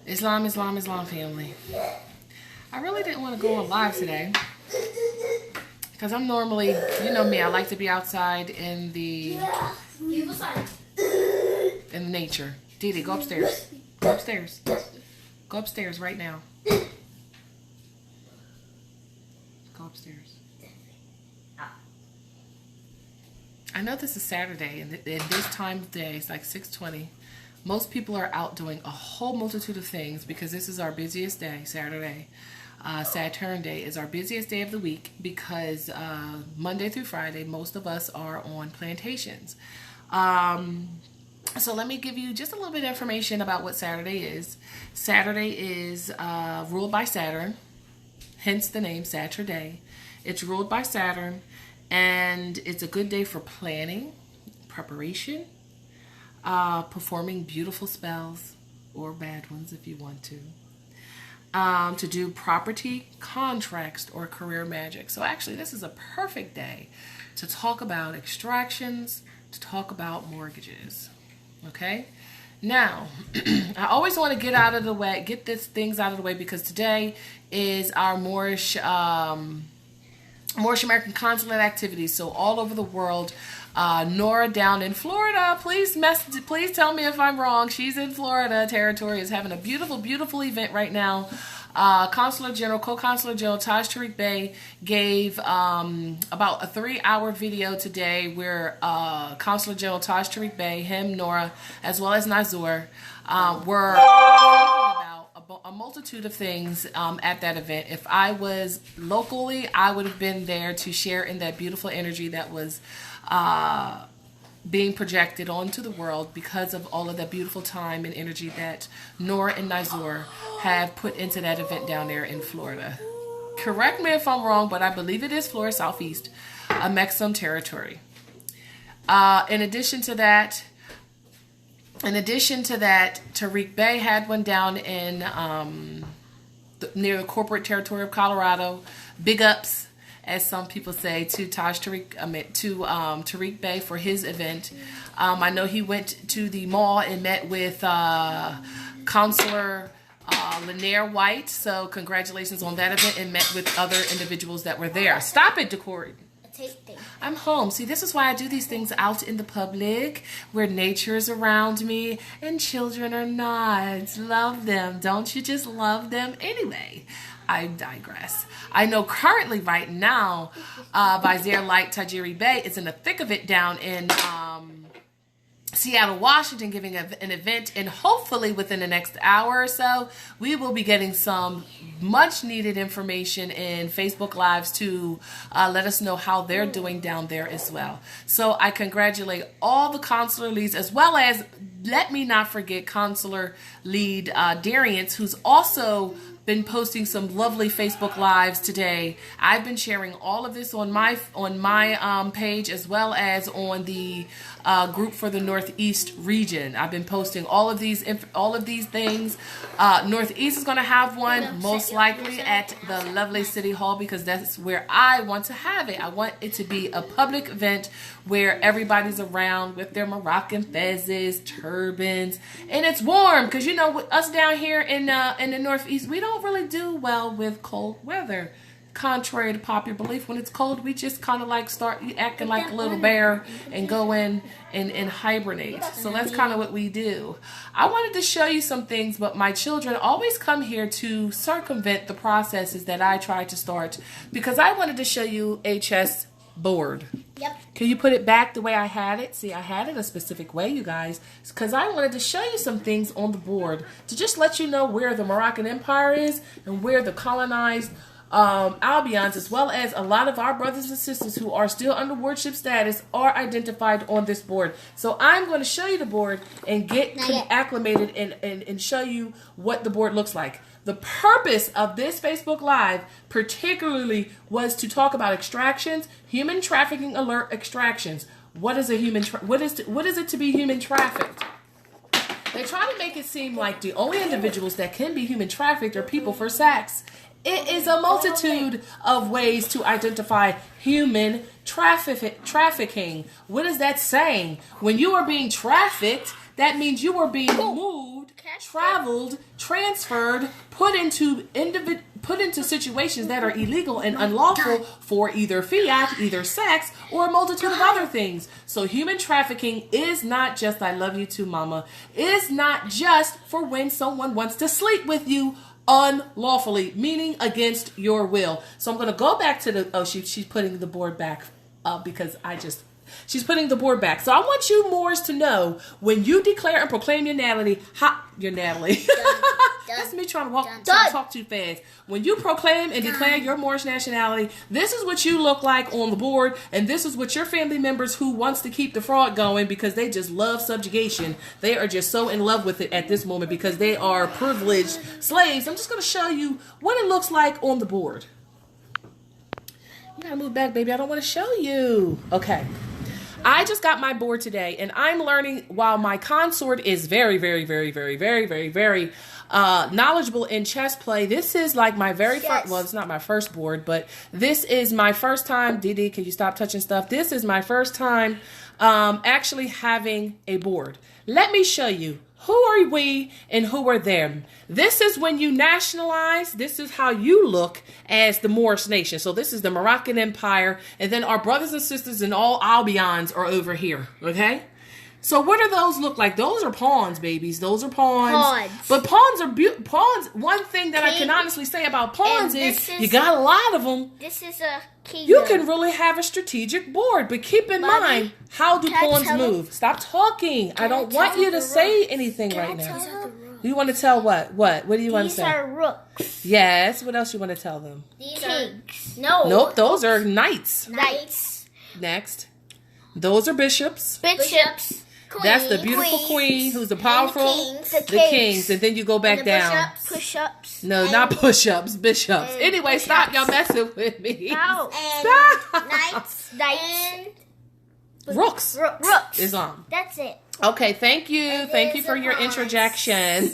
Islam, Islam, Islam family. I really didn't want to go on live today because I'm normally, you know me, I like to be outside in the nature. Didi, go upstairs. Go upstairs. Go upstairs right now. Go upstairs. I know this is Saturday, and this time of day, it's like 6:20. Most people are out doing a whole multitude of things because this is our busiest day, Saturday. Saturn Day is our busiest day of the week because Monday through Friday, most of us are on plantations. So let me give you just a little bit of information about what Saturday is. Saturday is ruled by Saturn, hence the name Saturday. It's ruled by Saturn, and it's a good day for planning, preparation, performing beautiful spells, or bad ones if you want to do property, contracts, or career magic. So actually, this is a perfect day to talk about extractions, to talk about mortgages. Okay? Now, I always want to get these things out of the way because today is our Moorish American consulate activities. So all over the world, Nora down in Florida, please tell me if I'm wrong. She's in Florida territory, is having a beautiful, beautiful event right now. Co-Consular General Taj Tariq Bey gave about a 3-hour video today where Consular General Taj Tariq Bey, him, Nora, as well as Nazur, were talking about a multitude of things at that event. If I was locally, I would have been there to share in that beautiful energy that was being projected onto the world because of all of that beautiful time and energy that Nora and Nazur have put into that event down there in Florida. Correct me if I'm wrong, but I believe it is Florida Southeast, a Maxim territory. In addition to that, Tariq Bey had one down in near the corporate territory of Colorado. Big ups, as some people say, to Tariq Bey for his event. I know he went to the mall and met with Counselor Lanier White. So congratulations on that event, and met with other individuals that were there. Stop it, Decory. I'm home. See, this is why I do these things out in the public where nature is around me and children are not. Love them. Don't you just love them? Anyway, I digress. I know currently right now, Vizier Light Tajiri Bey is in the thick of it down in Seattle, Washington, giving an event, and hopefully within the next hour or so, we will be getting some much needed information in Facebook Lives to let us know how they're doing down there as well. So I congratulate all the consular leads, as well as, let me not forget, consular lead Darius, who's also been posting some lovely Facebook Lives today. I've been sharing all of this on my page, as well as on the group for the Northeast region. I've been posting all of these things. Northeast is going to have one most likely at the lovely City Hall because that's where I want to have it. I want it to be a public event where everybody's around with their Moroccan fezzes, turbans, and it's warm because, you know, with us down here in the Northeast, we don't really do well with cold weather. Contrary to popular belief, when it's cold, we just kind of like start acting like a little bear and go in and hibernate. So that's kind of what we do. I wanted to show you some things, but my children always come here to circumvent the processes that I try to start because I wanted to show you a chess board. Yep. Can you put it back the way I had it? See, I had it a specific way, you guys, because I wanted to show you some things on the board to just let you know where the Moroccan Empire is and where the colonized Albions, as well as a lot of our brothers and sisters who are still under wardship status, are identified on this board. So I'm going to show you the board and get acclimated and show you what the board looks like. The purpose of this Facebook Live particularly was to talk about extractions, human trafficking alert extractions. What is a what is it to be human trafficked? They try to make it seem like the only individuals that can be human trafficked are people for sex. It is a multitude of ways to identify human trafficking. What is that saying? When you are being trafficked, that means you are being moved moved, traveled, transferred, put into situations that are illegal and unlawful for either fiat, either sex, or a multitude of other things. So human trafficking is not just I love you too, mama. It's not just for when someone wants to sleep with you unlawfully, meaning against your will. So I'm going to go back to the, she's putting the board back because she's putting the board back. So I want you Moors to know when you declare and proclaim your nationality, that's me trying to talk too fast. When you proclaim and declare your Moorish nationality, this is what you look like on the board, and this is what your family members who wants to keep the fraud going because they just love subjugation. They are just so in love with it at this moment because they are privileged slaves. I'm just going to show you what it looks like on the board. You gotta move back, baby. I don't want to show you. Okay. I just got my board today, and I'm learning while my consort is very, very, very, very, very, very, very knowledgeable in chess play. This is like my very first, well, it's not my first board, but this is my first time. Didi, can you stop touching stuff? This is my first time actually having a board. Let me show you. Who are we and who are them? This is when you nationalize. This is how you look as the Moorish nation. So this is the Moroccan Empire. And then our brothers and sisters and all Albions are over here. Okay? So what do those look like? Those are pawns, babies. Those are pawns. But pawns are pawns. One thing that I can honestly say about pawns is you got a lot of them. This is a kingdom. You can really have a strategic board, but keep in mind, how do pawns move? Stop talking. I don't want you to say anything right now. You want to tell what? What do you want to say? These are rooks. Yes. What else you want to tell them? These kings. No. Nope. Those are knights. Knights. Next. Those are bishops. Bishops. That's the beautiful queen who's the powerful. The kings. And then you go back down. Push-ups. No, not push-ups. Bishops. Anyway, stop y'all messing with me. No. Stop. Knights. Rooks. Rooks. Is on. That's it. Okay, thank you. Thank you for your interjection.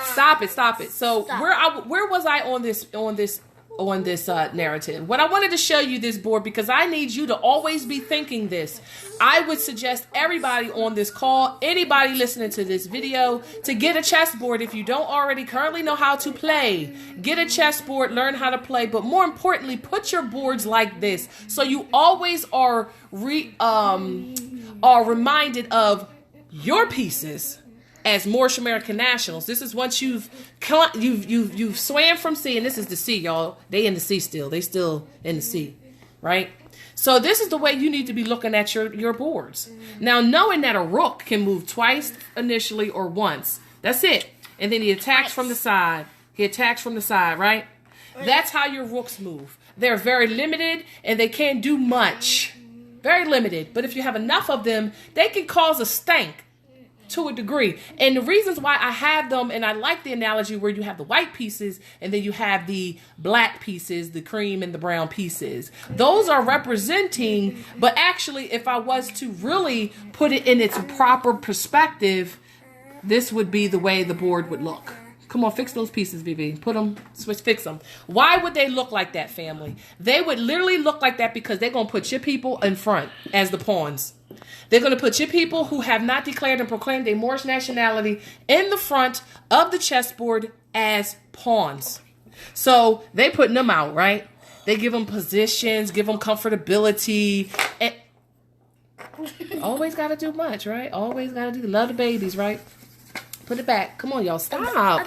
Stop it. So where was I on this narrative? What I wanted to show you this board because I need you to always be thinking this. I would suggest everybody on this call, anybody listening to this video, to get a chessboard if you don't already currently know how to play. Get a chessboard, learn how to play, but more importantly, put your boards like this so you always are reminded of your pieces as Moorish American nationals. This is once you've swam from sea, and this is the sea, y'all. They in the sea still. They still in the sea, right? So this is the way you need to be looking at your boards. Now, knowing that a rook can move twice initially or once. That's it. And then he attacks from the side. Right? That's how your rooks move. They're very limited, and they can't do much. Very limited. But if you have enough of them, they can cause a stank. To a degree. And the reasons why I have them, and I like the analogy where you have the white pieces and then you have the black pieces, the cream and the brown pieces. Those are representing, but actually if I was to really put it in its proper perspective, this would be the way the board would look. Come on, fix those pieces, Vivi. Fix them. Why would they look like that, family? They would literally look like that because they're going to put your people in front as the pawns. They're going to put your people who have not declared and proclaimed a Moorish nationality in the front of the chessboard as pawns. So they putting them out, right? They give them positions, give them comfortability. And always got to do much, right? Always got to do love the babies, right? Put it back. Come on, y'all. Stop.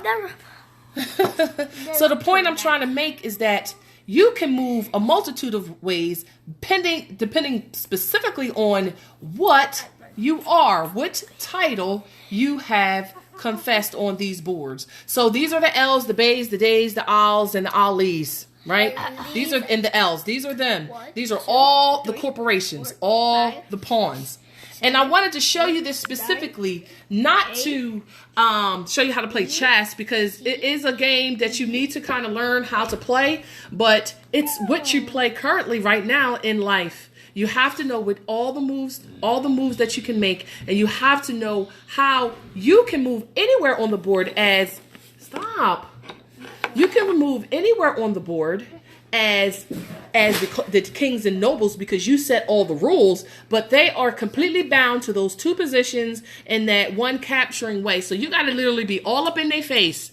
So the point I'm trying to make is that you can move a multitude of ways depending specifically on what you are, what title you have confessed on these boards. So these are the L's, the B's, the D's, the Al's, and the Ali's, right? These are in the L's. These are them. These are all the corporations, all the pawns. And I wanted to show you this specifically, not to show you how to play chess, because it is a game that you need to kind of learn how to play, but it's what you play currently right now in life. You have to know with all the moves that you can make, and you have to know how you can move anywhere on the board You can move anywhere on the board as the kings and nobles because you set all the rules, but they are completely bound to those two positions in that one capturing way. So you got to literally be all up in their face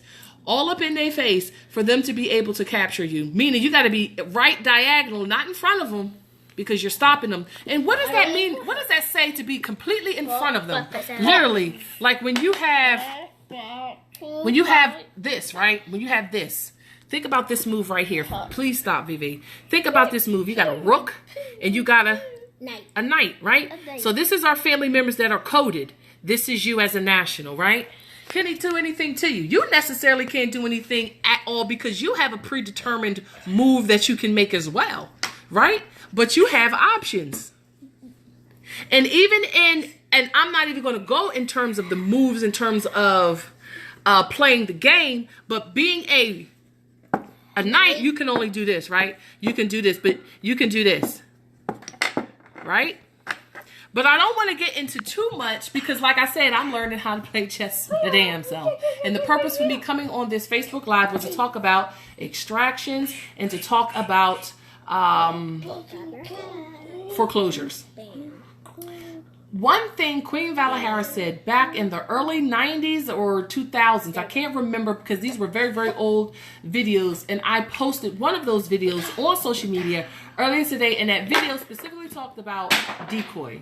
for them to be able to capture you. Meaning you got to be right diagonal, not in front of them, because you're stopping them. And what does that mean? What does that say to be completely in front of them? Literally, like when you have this, right? When you have this. Think about this move right here. Please stop, Vivi. Think about this move. You got a rook and you got a knight, right? So this is our family members that are coded. This is you as a national, right? Can he do anything to you? You necessarily can't do anything at all because you have a predetermined move that you can make as well, right? But you have options. And and I'm not even going to go in terms of the moves in terms of playing the game, but being a knight, you can only do this, right? You can do this, but you can do this, right? But I don't want to get into too much because, like I said, I'm learning how to play chess the damn self. And the purpose for me coming on this Facebook Live was to talk about extractions and to talk about foreclosures. One thing Queen Valahara said back in the early 90s or 2000s, I can't remember because these were very, very old videos, and I posted one of those videos on social media earlier today, and that video specifically talked about decoy.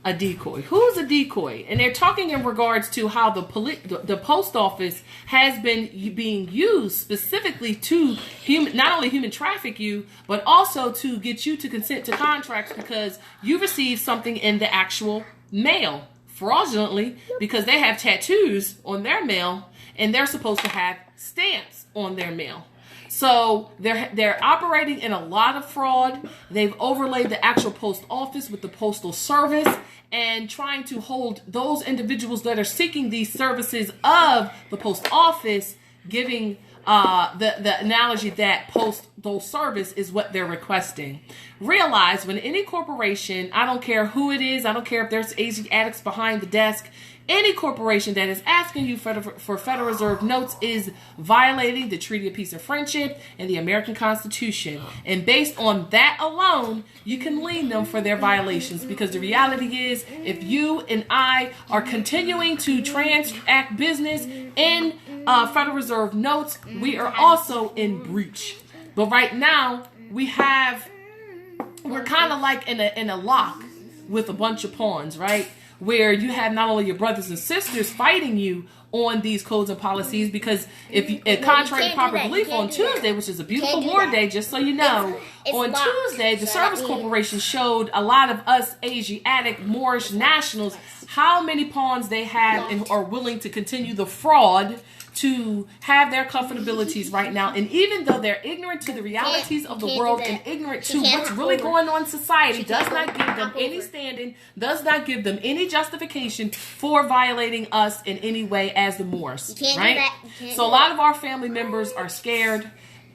A decoy. Who's a decoy? And they're talking in regards to how the post office has been being used specifically to not only human traffic you, but also to get you to consent to contracts because you received something in the actual mail fraudulently because they have tattoos on their mail and they're supposed to have stamps on their mail. So they're operating in a lot of fraud. They've overlaid the actual post office with the postal service and trying to hold those individuals that are seeking these services of the post office, giving the analogy that postal service is what they're requesting. Realize when any corporation, I don't care who it is, I don't care if there's Asian addicts behind the desk, any corporation that is asking you for Federal Reserve notes is violating the Treaty of Peace and Friendship and the American Constitution. And based on that alone, you can lien them for their violations because the reality is if you and I are continuing to transact business in Federal Reserve notes, we are also in breach. But right now, we're kind of like in a lock with a bunch of pawns, right? Where you have not only your brothers and sisters fighting you on these codes and policies, because contrary to popular belief, on Tuesday, which is a beautiful war day, just so you know, on Tuesday, the Service Corporation showed a lot of us Asiatic Moorish nationals how many pawns they have and are willing to continue the fraud to have their comfortabilities right now. And even though they're ignorant to the realities of the world and ignorant to what's really going on in society, does not give them any standing, does not give them any justification for violating us in any way as the Moors, right? So a lot of our family members are scared.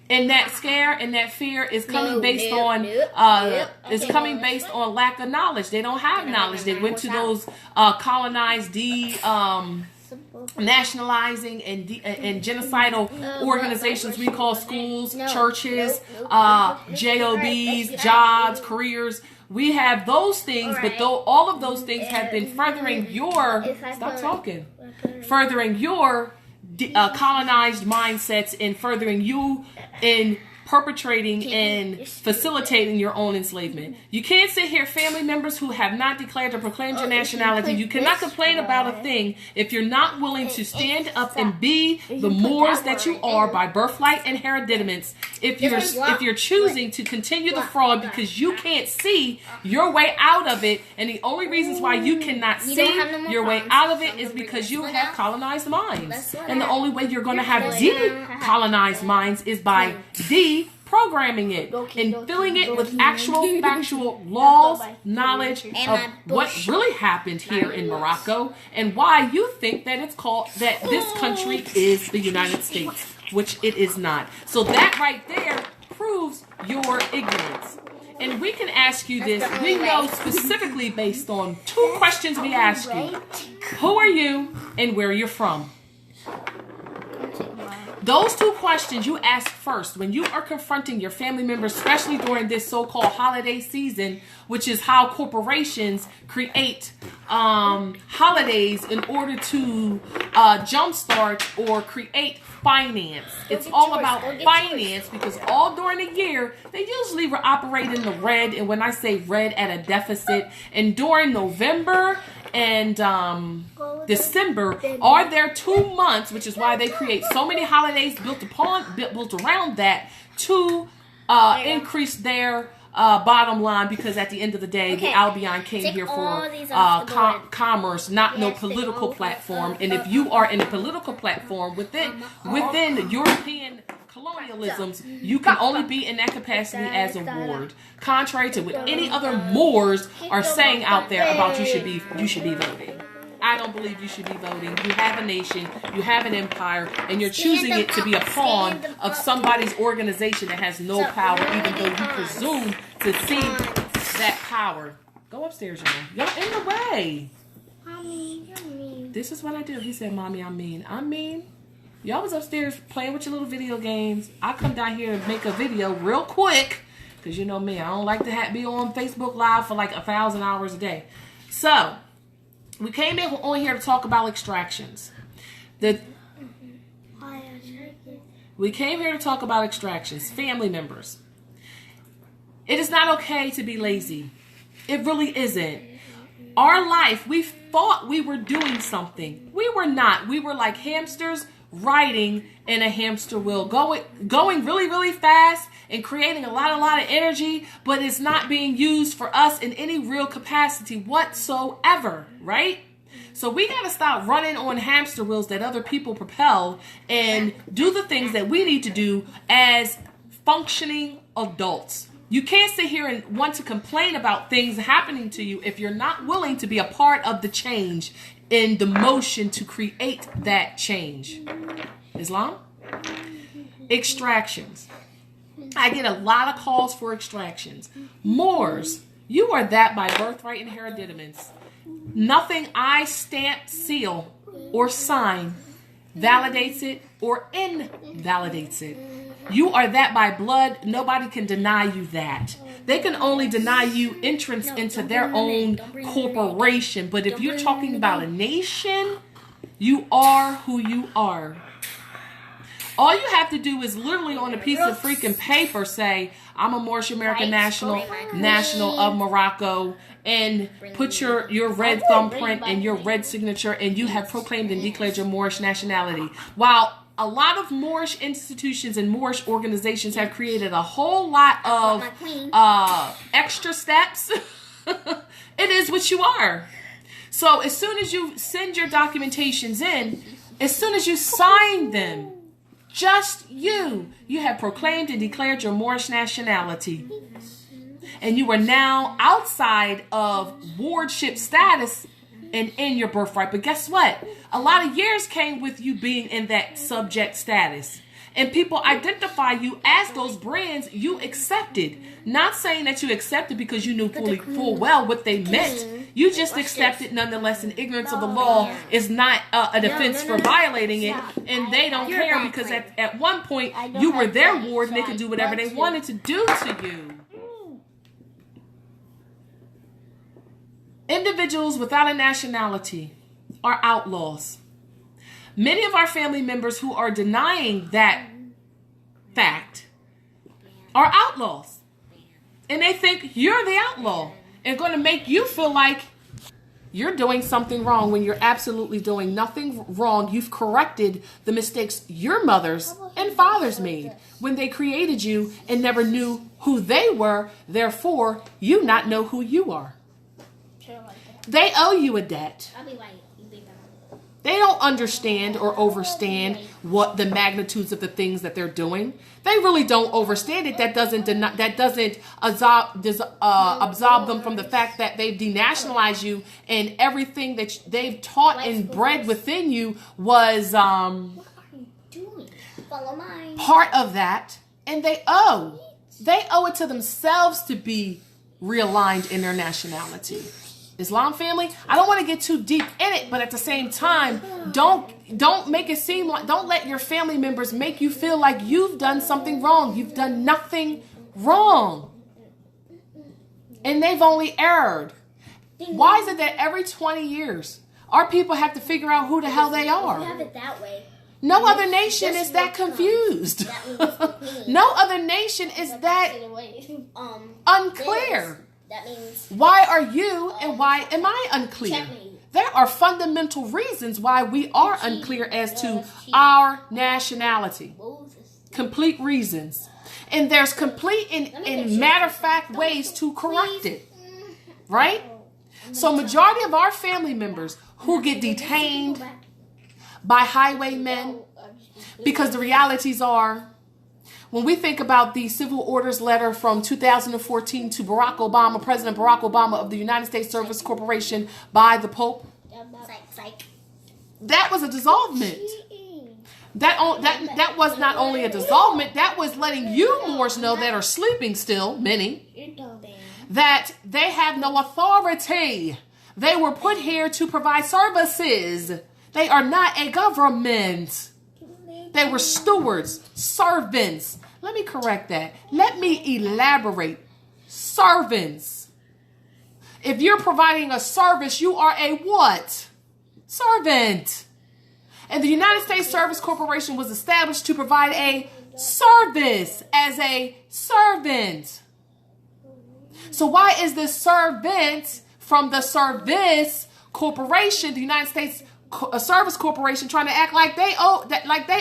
And that scare and that fear is coming based on lack of knowledge. They don't have knowledge. They went to those colonized nationalizing and genocidal organizations we call schools, churches, jobs, jobs, careers. We have those things, but though all of those things have been furthering your colonized mindsets and furthering you in perpetrating and facilitating your own enslavement. You can't sit here, family members who have not declared or proclaimed your nationality. You cannot complain about a thing if you're not willing to stand up and be the Moors that you are by birthright and hereditaments. If you're choosing to continue the fraud because you can't see your way out of it, and the only reasons why you cannot see your way out of it is because you have colonized minds. And the only way you're going to have decolonized minds is by programming it and filling it with actual factual laws, knowledge of what really happened here in Morocco and why you think that that this country is the United States, which it is not. So that right there proves your ignorance. And we can ask you this. We know specifically based on two questions we ask you. Who are you and where you're from? those two questions you ask first when you are confronting your family members, especially during this so-called holiday season, which is how corporations create holidays in order to jumpstart or create finance. It's all about finance because all during the year, they usually operate in the red. And when I say red, at a deficit. And during November and December are their 2 months, which is why they create so many holidays built around that to increase their bottom line, because at the end of the day, the Albion came here for commerce, not no political platform. And if you are in a political platform within European colonialisms, you can only be in that capacity as a ward, contrary to what any other Moors are saying out there about you should be voting. I don't believe you should be voting. You have a nation, you have an empire, and you're choosing it to be a pawn of somebody's organization that has no power, even though you presume to see that power. Go upstairs, y'all. Y'all in the way. Mommy, you're mean. This is what I do. He said, Mommy, I'm mean. I'm mean. Y'all was upstairs playing with your little video games. I come down here and make a video real quick, because you know me, I don't like to be on Facebook Live for like 1,000 hours a day. So, we came in on here to talk about extractions. We came here to talk about extractions, family members. It is not okay to be lazy. It really isn't. Our life, we thought we were doing something. We were not. We were like hamsters riding in a hamster wheel, going really, really fast and creating a lot of energy, but it's not being used for us in any real capacity whatsoever, right? So we got to stop running on hamster wheels that other people propel and do the things that we need to do as functioning adults. You can't sit here and want to complain about things happening to you if you're not willing to be a part of the change in the motion to create that change. Islam? Extractions. I get a lot of calls for extractions. Moors, you are that by birthright and hereditaments. Nothing I stamp, seal, or sign validates it or invalidates it. You are that by blood. Nobody can deny you that. They can only deny you entrance into their own corporation. But if you're talking about a nation, you are who you are. All you have to do is literally on a piece of freaking paper say, I'm a Moorish American national of Morocco, and put your red thumbprint and your red signature, and you have proclaimed and declared your Moorish nationality. While a lot of Moorish institutions and Moorish organizations have created a whole lot of extra steps, it is what you are. So as soon as you send your documentations in, as soon as you sign them, just you have proclaimed and declared your Moorish nationality. And you are now outside of wardship status and in your birthright. But guess what? A lot of years came with you being in that subject status. And people identify you as those brands you accepted. Not saying that you accepted because you knew full well what they meant. You just accepted nonetheless, and ignorance of the law is not a defense for violating it. And they don't care because at one point you were their ward and they could do whatever they wanted to do to you. Individuals without a nationality are outlaws. Many of our family members who are denying that fact are outlaws. And they think you're the outlaw and going to make you feel like you're doing something wrong when you're absolutely doing nothing wrong. You've corrected the mistakes your mothers and fathers made when they created you and never knew who they were. Therefore, you not know who you are. They owe you a debt. They don't understand or overstand what the magnitudes of the things that they're doing. They really don't overstand it. That doesn't absolve them from the fact that they've denationalized you, and everything that they've taught and bred within you was part of that. And they owe it to themselves to be realigned in their nationality. Islam family, I don't want to get too deep in it, but at the same time, don't make it seem like, don't let your family members make you feel like you've done something wrong. You've done nothing wrong. And they've only erred. Why is it that every 20 years, our people have to figure out who the hell they are? We have it that way. No other nation is that confused. No other nation is that unclear. That means why are you and why am I unclear? There are fundamental reasons why we are unclear as to our nationality. Complete reasons. And there's complete and matter-of-fact ways to correct it. Right? So majority of our family members who get detained by highwaymen, because the realities are, when we think about the civil orders letter from 2014 to Barack Obama, President Barack Obama of the United States Service Corporation by the Pope, that was a dissolvement. That was not only a dissolvement, that was letting you Moors know that are sleeping still, many, that they have no authority. They were put here to provide services. They are not a government. They were stewards, servants. Let me correct that. Let me elaborate. Servants. If you're providing a service, you are a what? Servant. And the United States Service Corporation was established to provide a service as a servant. So why is this servant from the Service Corporation, the United States Service Corporation, trying to act like they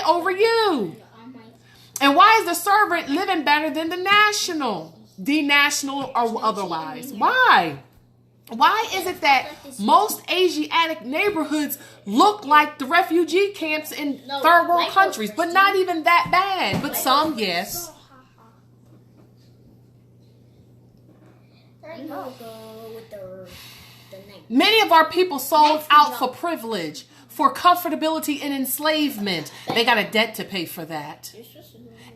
over you? And why is the servant living better than the national, or otherwise? Why? Why is it that most Asiatic neighborhoods look like the refugee camps in third world countries, but not even that bad? But some, yes. Many of our people sold out for privilege, for comfortability and enslavement. They got a debt to pay for that.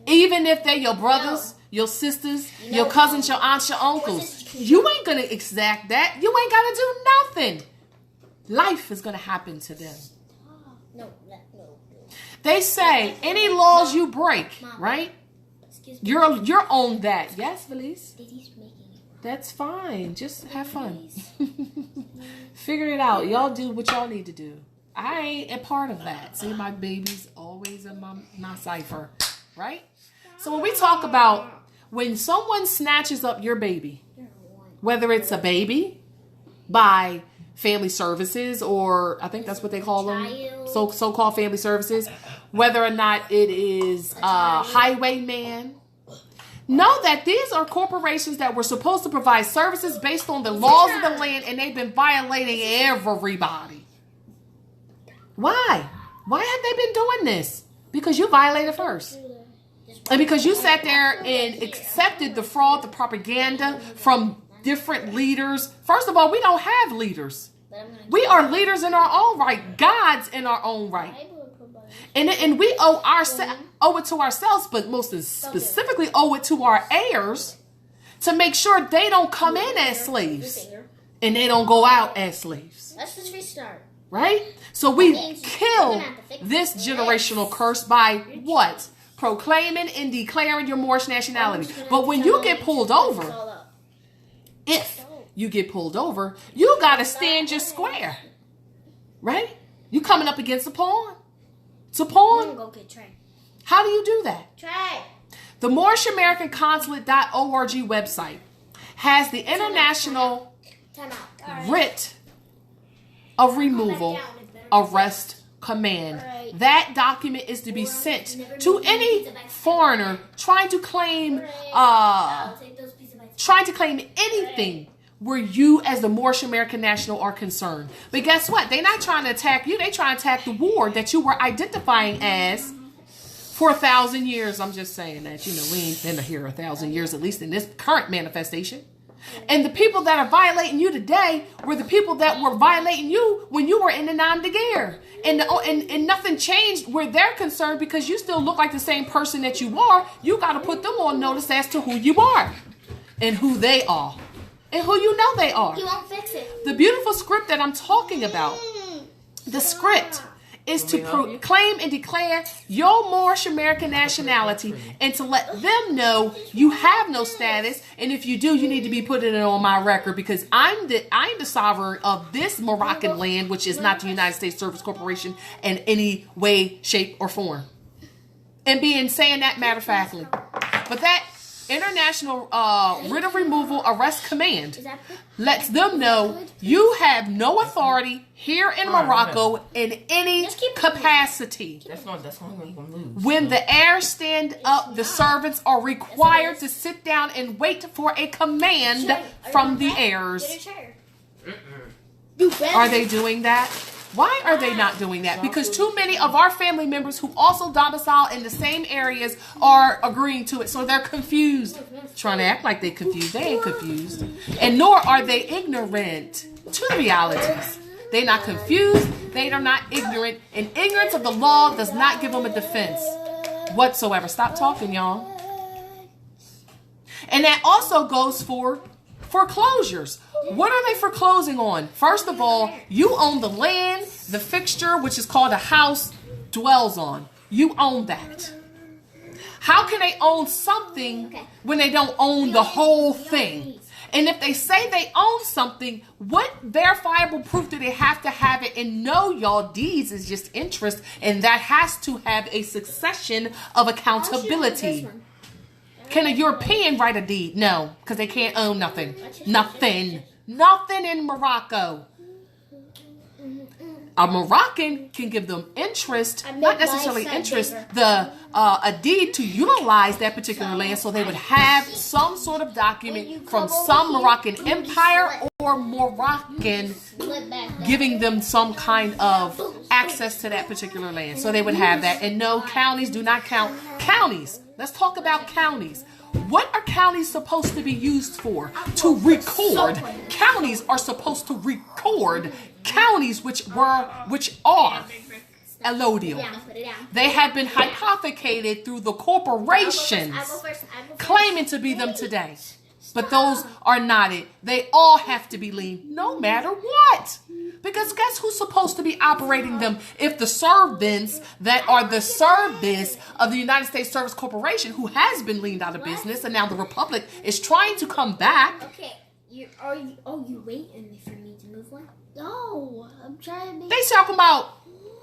Even if they're your brothers, your sisters, your cousins, your aunts, your uncles, you ain't going to exact that. You ain't got to do nothing. Life is going to happen to them. They say any laws you break, right? You're on that. Yes, Felice? That's fine. Just have fun. Figure it out. Y'all do what y'all need to do. I ain't a part of that. See, my baby's always in my cipher, right? So when we talk about when someone snatches up your baby, whether it's a baby by family services, or I think that's what they call them, so-called family services, whether or not it is a highwayman, know that these are corporations that were supposed to provide services based on the laws of the land, and they've been violating everybody. Why? Why have they been doing this? Because you violated first. And because you sat there and accepted the fraud, the propaganda from different leaders. First of all, we don't have leaders. We are leaders in our own right. Gods in our own right. And we owe it to ourselves, but most specifically owe it to our heirs to make sure they don't come in as slaves and they don't go out as slaves. Let's just restart. Right? So we kill this generational curse by what? Proclaiming and declaring your Moorish nationality. But when you get pulled over, if you get pulled over, you got to stand your square. Right? You coming up against a pawn. It's a pawn. How do you do that? The Moorish American Consulate.org website has the international writ of removal, arrest, command. That document is to be sent to any foreigner trying to claim anything where you as the Moorish American national are concerned. But guess what? They're not trying to attack you. They trying to attack the war that you were identifying as for 1,000 years. I'm just saying that, we ain't been here 1,000 years, at least in this current manifestation. And the people that are violating you today were the people that were violating you when you were in the nom de guerre. And nothing changed where they're concerned, because you still look like the same person that you are. You got to put them on notice as to who you are and who they are. And who you know they are. He won't fix it. The beautiful script that I'm talking about, the script is to proclaim and declare your Moorish American nationality and to let them know you have no status, and if you do, you need to be putting it on my record because I'm the sovereign of this Moroccan land, which is not the United States Service Corporation in any way, shape, or form. And saying that matter-of-factly. But that International Writ of Removal Arrest Command lets them know you have no authority here in Morocco in any capacity. That's not going to lose. When the heirs stand up, the servants are required to sit down and wait for a command from the heirs. Are they doing that? Why are they not doing that? Because too many of our family members who also domicile in the same areas are agreeing to it. So they're confused. Trying to act like they're confused. They ain't confused. And nor are they ignorant to the realities. They're not confused. They are not ignorant. And ignorance of the law does not give them a defense whatsoever. Stop talking, y'all. And that also goes for foreclosures. What are they foreclosing on? First of all, you own the land, the fixture, which is called a house, dwells on. You own that. How can they own something when they don't own the whole thing? And if they say they own something, what verifiable proof do they have to have it? And no, y'all, deeds is just interest, and that has to have a succession of accountability. Can a European write a deed? No, because they can't own nothing. Nothing. Nothing in Morocco. A Moroccan can give them interest, not necessarily interest, a deed to utilize that particular land, so they would have some sort of document from some Moroccan empire or Moroccan giving them some kind of access to that particular land. So they would have that. And no, counties do not count. Counties. Let's talk about counties. What are counties supposed to be used for? To record. Counties are supposed to record counties which are allodial. They have been hypothecated through the corporations claiming to be them today. But those are not it. They all have to be lean, no matter what. Because guess who's supposed to be operating them if the servants that are the service of the United States Service Corporation, who has been leaned out of business, and now the Republic is trying to come back. Okay, you waiting for me to move one? No, I'm trying to make... They talking about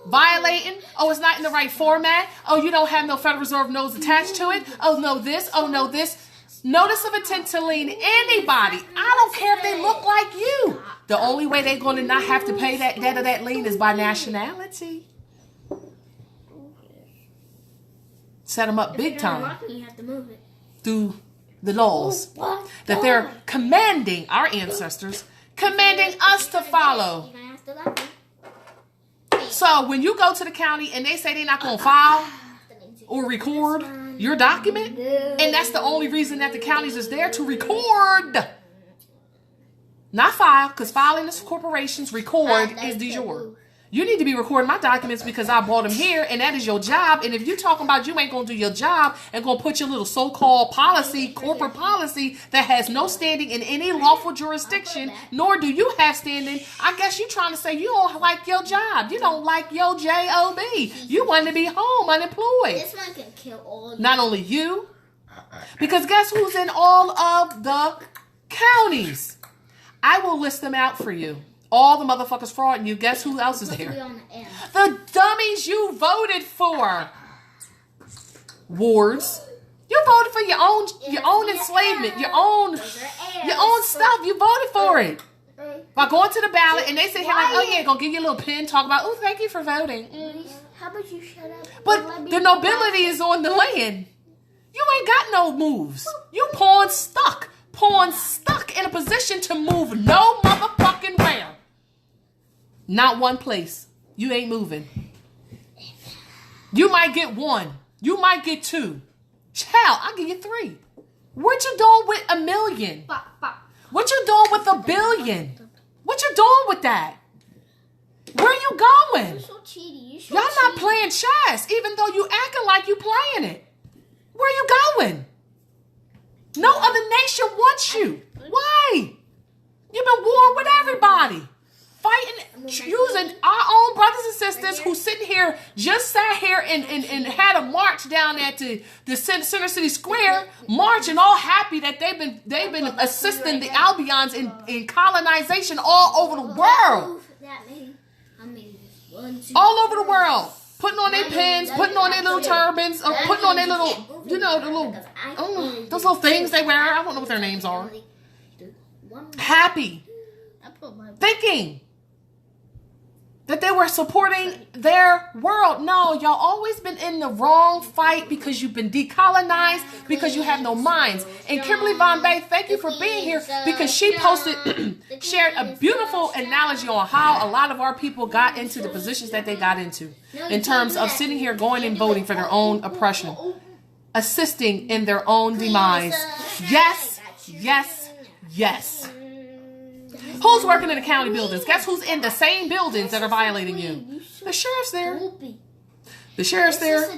violating. Oh, it's not in the right format. Oh, you don't have no Federal Reserve notes attached to it. Oh, no this. Oh, no this. Notice of intent to lien anybody. I don't care if they look like you. The only way they're going to not have to pay that debt of that lien is by nationality. Set them up big time You have to move it. through the laws that they're commanding our ancestors, commanding us to follow. You're gonna have to let me. So when you go to the county and they say they're not going to file or record your document, and that's the only reason that the counties is there, to record, not file, because filing is corporations, record is de jure. You need to be recording my documents because I bought them here, and that is your job. And if you're talking about you ain't going to do your job and going to put your little so-called policy, corporate policy that has no standing in any lawful jurisdiction, nor do you have standing, I guess you're trying to say you don't like your job. You don't like your job. You want to be home unemployed. This one can kill all. Not only you, because guess who's in all of the counties? I will list them out for you. All the motherfuckers frauding you. Guess who else is there? The dummies you voted for. Wards. You voted for your own enslavement, your own stuff. You voted for it. By going to the ballot and they say, hey, like, oh yeah, gonna give you a little pin, talk about, oh, thank you for voting. How about you shut up? But the nobility is on the land. You ain't got no moves. You pawn stuck in a position to move no motherfucking where. Not one place. You ain't moving. You might get one. You might get two. Child, I'll give you three. What you doing with $1 million? What you doing with $1 billion? What you doing with that? Where you going? You're so cheaty. Y'all not playing chess, even though you acting like you playing it. Where you going? No other nation wants you. Why? You've been warring with everybody. Fighting, using our own brothers and sisters who sitting here, just sat here and had a march down at the Center City Square, marching all happy that they've been assisting the Albions in colonization all over the world. All over the world. Putting on their pins, putting on their little turbans, or putting on their little, the little, those little things they wear. I don't know what their names are. Happy. Thinking that they were supporting their world. No, y'all always been in the wrong fight because you've been decolonized, because you have no minds. And Kimberly Von Bay, thank you for being here, because she posted, shared a beautiful analogy on how a lot of our people got into the positions that they got into in terms of sitting here going and voting for their own oppression, assisting in their own demise. Yes, yes, yes. Who's working in the county buildings? Guess who's in the same buildings that are violating you? The sheriff's there. The sheriff's there.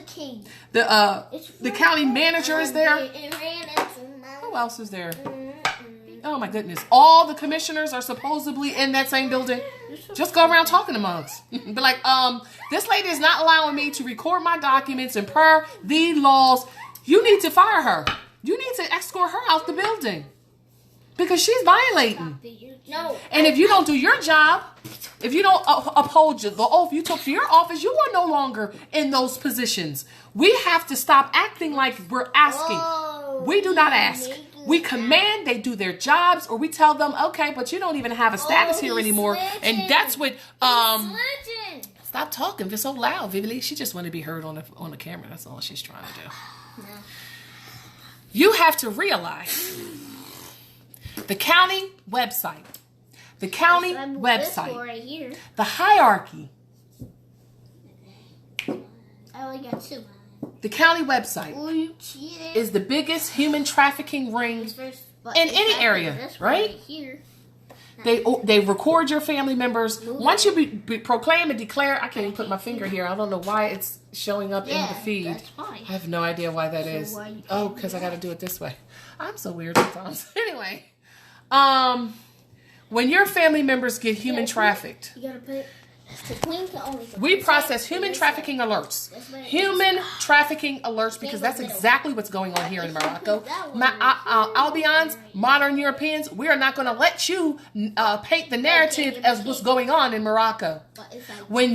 The county manager is there. Who else is there? Oh my goodness. All the commissioners are supposedly in that same building. Just go around talking to mugs. Be like, this lady is not allowing me to record my documents and per the laws. You need to fire her. You need to escort her out the building. Because she's violating. No. And if you don't do your job, if you don't uphold the oath you took for your office, you are no longer in those positions. We have to stop acting like we're asking. We do not ask. We command, they do their jobs, or we tell them, okay, but you don't even have a status here anymore. And that's what stop talking. It's so loud, Vivian. She just want to be heard on the camera. That's all she's trying to do. No. You have to realize the county website. The county website. The hierarchy. I only got 2. The county website is the biggest human trafficking ring in any area, right? They record your family members. Once you be proclaim and declare, I can't even put my finger here. I don't know why it's showing up in the feed. I have no idea why that is. Oh, because I got to do it this way. I'm so weird sometimes. Anyway. When your family members get human trafficked, we process human trafficking alerts. Human trafficking alerts, because that's exactly what's going on here in Morocco. Albions, modern Europeans, we are not going to let you paint the narrative as what's going on in Morocco. When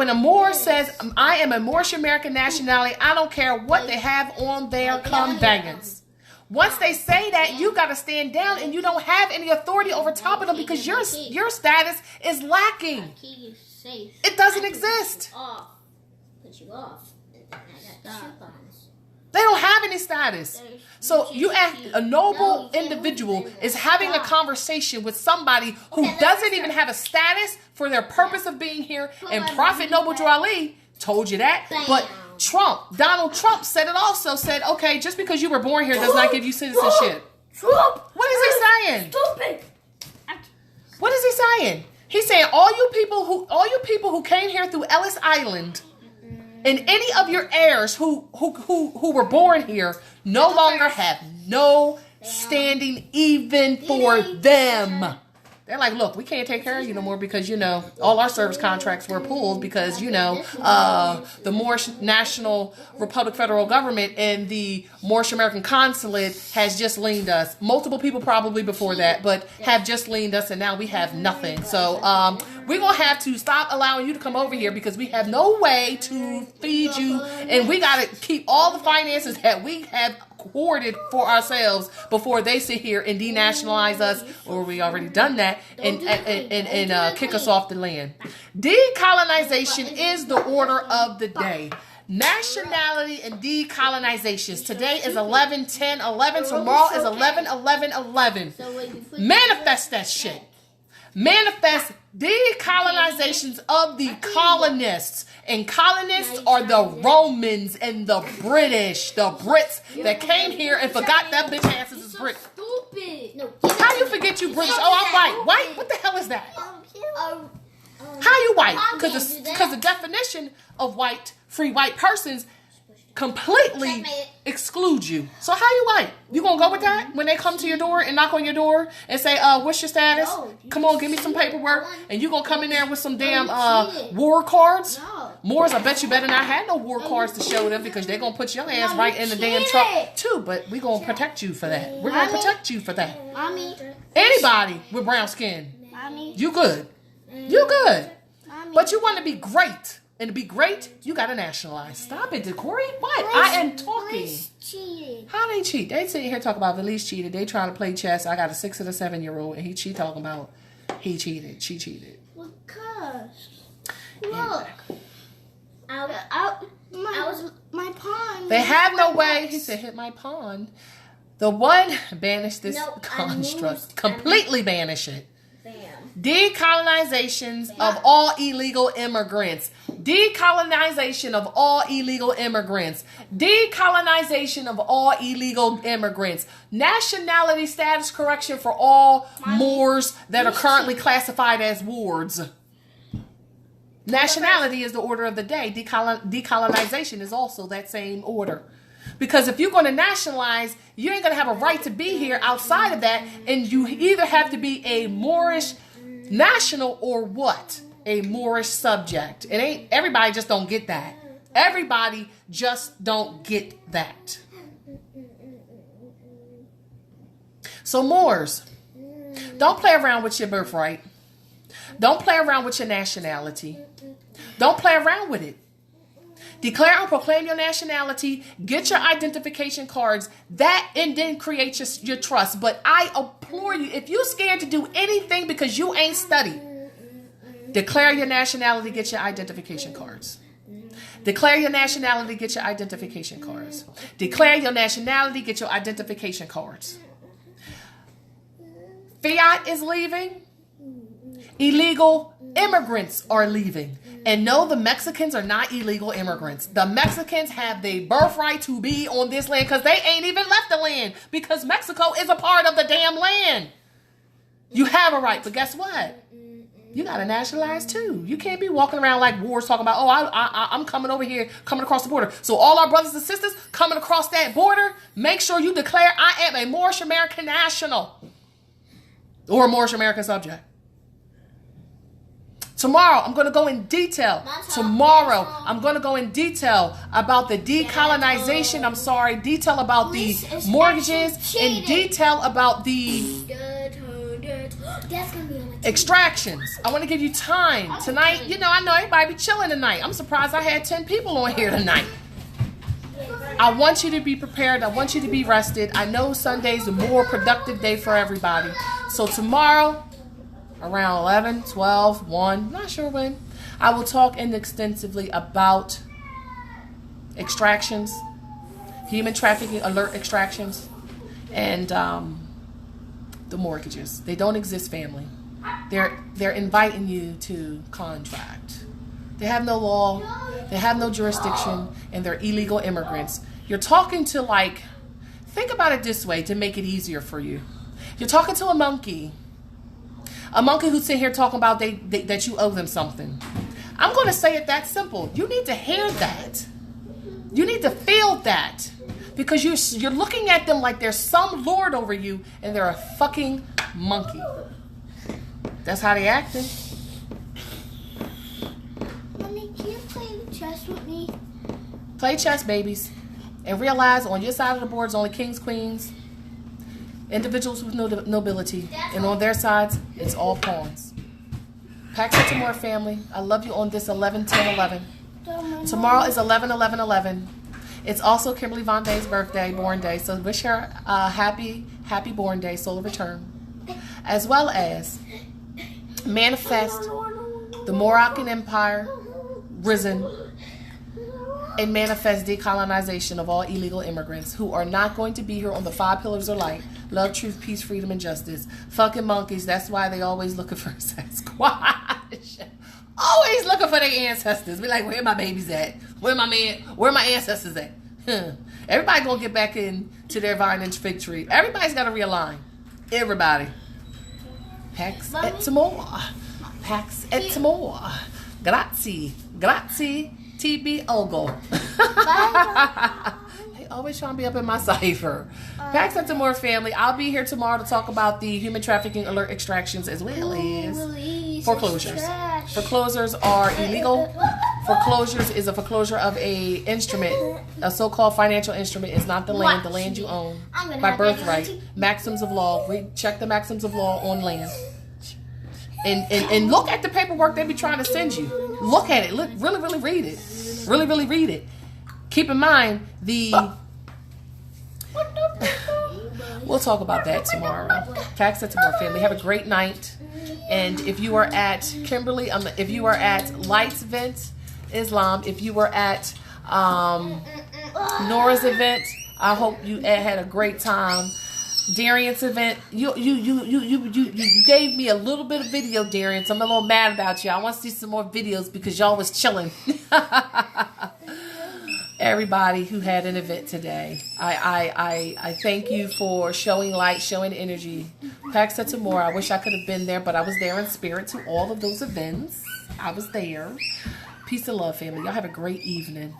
a Moor says, I am a Moorish American nationality, I don't care what they have on their conveyance. Once they say that, you got to stand down, and you don't have any authority over top of them because your status is lacking. It doesn't exist. They don't have any status. So you act, a noble individual is having a conversation with somebody who doesn't even have a status for their purpose of being here. And Prophet Noble Drew Ali told you that. But Donald Trump said it also, said, okay, just because you were born here does not give you citizenship. What is he saying? What is he saying? He's saying all you people who came here through Ellis Island, and any of your heirs who were born here no longer have no standing even for them. They're like, look, we can't take care of you no more because, all our service contracts were pulled because, the Moorish National Republic federal government and the Moorish American consulate has just liened us. Multiple people probably before that, but have just liened us, and now we have nothing. So we're going to have to stop allowing you to come over here because we have no way to feed you, and we got to keep all the finances that we have hoarded for ourselves before they sit here and denationalize us, or we already done that, and kick us off the land. Decolonization is the order of the day. Nationality and decolonizations. Today is 11/10/11. Tomorrow is 11/11/11. Manifest that shit. Manifest decolonizations of the colonists. And colonists are the Romans and the British. The Brits that came here and forgot that bitch asses is Brit. How you forget you British? Oh, I'm white. White? What the hell is that? How you white? Because the definition of white, free white persons completely Checkmate. exclude you. So how you like? You gonna go with that when they come to your door and knock on your door and say, what's your status? No, Come on, give me some paperwork. And you gonna come in there with some damn cheated. war cards? No. Moors, I bet you better not have no war cards to show them because they're gonna put your ass right in the damn truck too. But we gonna protect you for that. We're gonna protect you for that. Mommy. Anybody with brown skin, Mommy. you good. You good. Mommy. But you want to be great. And to be great, you got to nationalize. Stop it, Corey. What? I am talking. Police cheated. How they cheat? They sitting here talking about Valise cheated. They trying to play chess. I got a 6 and a 7-year-old, and she talking about he cheated. She cheated. Because Anyway. my pawn. They have no way. He said, hit my pawn. The one, banish this No, I construct. moved. Completely banish it. Bam. Decolonization of all illegal immigrants. Decolonization of all illegal immigrants. Decolonization of all illegal immigrants. Nationality status correction for all Moors that are currently classified as wards. Nationality is the order of the day. Decolonization is also that same order. Because if you're going to nationalize, you ain't going to have a right to be here outside of that. And you either have to be a Moorish national or what? A Moorish subject. It ain't, everybody just don't get that. Everybody just don't get that. So Moors, don't play around with your birthright. Don't play around with your nationality. Don't play around with it. Declare and proclaim your nationality. Get your identification cards. That and then create your trust. But I implore you, if you're scared to do anything because you ain't studied, declare your nationality. Get your identification cards. Declare your nationality. Get your identification cards. Declare your nationality. Get your identification cards. Fiat is leaving. Illegal immigrants are leaving. And no, the Mexicans are not illegal immigrants. The Mexicans have the birthright to be on this land because they ain't even left the land because Mexico is a part of the damn land. You have a right, but guess what? You got to nationalize too. You can't be walking around like wars talking about, I'm coming over here, coming across the border. So all our brothers and sisters coming across that border, make sure you declare I am a Moorish American national or a Moorish American subject. Tomorrow, I'm going to go in detail. Tomorrow, I'm going to go in detail about the decolonization. Detail about the mortgages, in detail about the extractions. I want to give you time tonight. You know, I know everybody be chilling tonight. I'm surprised I had 10 people on here tonight. I want you to be prepared. I want you to be rested. I know Sunday's a more productive day for everybody. So tomorrow, around 11, 12, 1, not sure when, I will talk extensively about extractions, human trafficking alert extractions, and the mortgages. They don't exist, family. They're inviting you to contract. They have no law, they have no jurisdiction, and they're illegal immigrants. You're talking to, like, think about it this way to make it easier for you. You're talking to a monkey who's sitting here talking about that you owe them something. I'm going to say it that simple. You need to hear that. You need to feel that. Because you're looking at them like there's some lord over you and they're a fucking monkey. That's how they acting. Mommy, can you play chess with me? Play chess, babies. And realize on your side of the board is only kings, queens, individuals with nobility, and on their sides, it's all pawns. Pax it to more, family. I love you on this 11-10-11. Tomorrow is 11-11-11. It's also Kimberly Von Day's birthday, born day, so wish her a happy born day, solar return. As well as manifest the Moroccan Empire risen and manifest decolonization of all illegal immigrants who are not going to be here on the 5 pillars of light. Love, truth, peace, freedom, and justice. Fucking monkeys. That's why they always looking for a Sasquatch. Always looking for their ancestors. Be like, where my babies at? Where my ancestors at? Everybody gonna get back into their vine and fig tree. Everybody's gotta realign. Everybody. Pax et amor. Pax et amor. Grazie. Grazie. TB Ogle. Bye. They always trying to be up in my cipher. Pax Up to More family. I'll be here tomorrow to talk about the human trafficking alert extractions as well as foreclosures. Foreclosures are illegal. Foreclosures is a foreclosure of a instrument, a so-called financial instrument. Is not the land you own by birthright. Maxims of law. Check the maxims of law on land. And look at the paperwork they be trying to send you. Look at it. Look, really read it. Really read it. Keep in mind we'll talk about that tomorrow. Pax Up to More family. Have a great night. And if you are at Kimberly, if you are at Lights Event Islam, if you were at Nora's event, I hope you had a great time. Darian's event, you gave me a little bit of video, Darian, so I'm a little mad about you. I want to see some more videos because y'all was chilling. Everybody who had an event today, I thank you for showing light, showing energy. Pax Up to More. I wish I could have been there, but I was there in spirit to all of those events. I was there. Peace and love, family. Y'all have a great evening.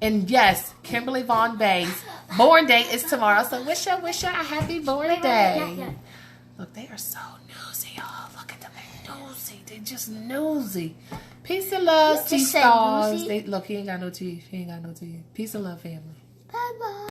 And yes, Kimberly Von Bay's born day is tomorrow, so wish her a happy born day. Look, they are so nosy, y'all. Look at them, they're nosy. They're just nosy. Peace and love, T-Stars. Look, he ain't got no teeth. Peace and love, family. Bye-bye.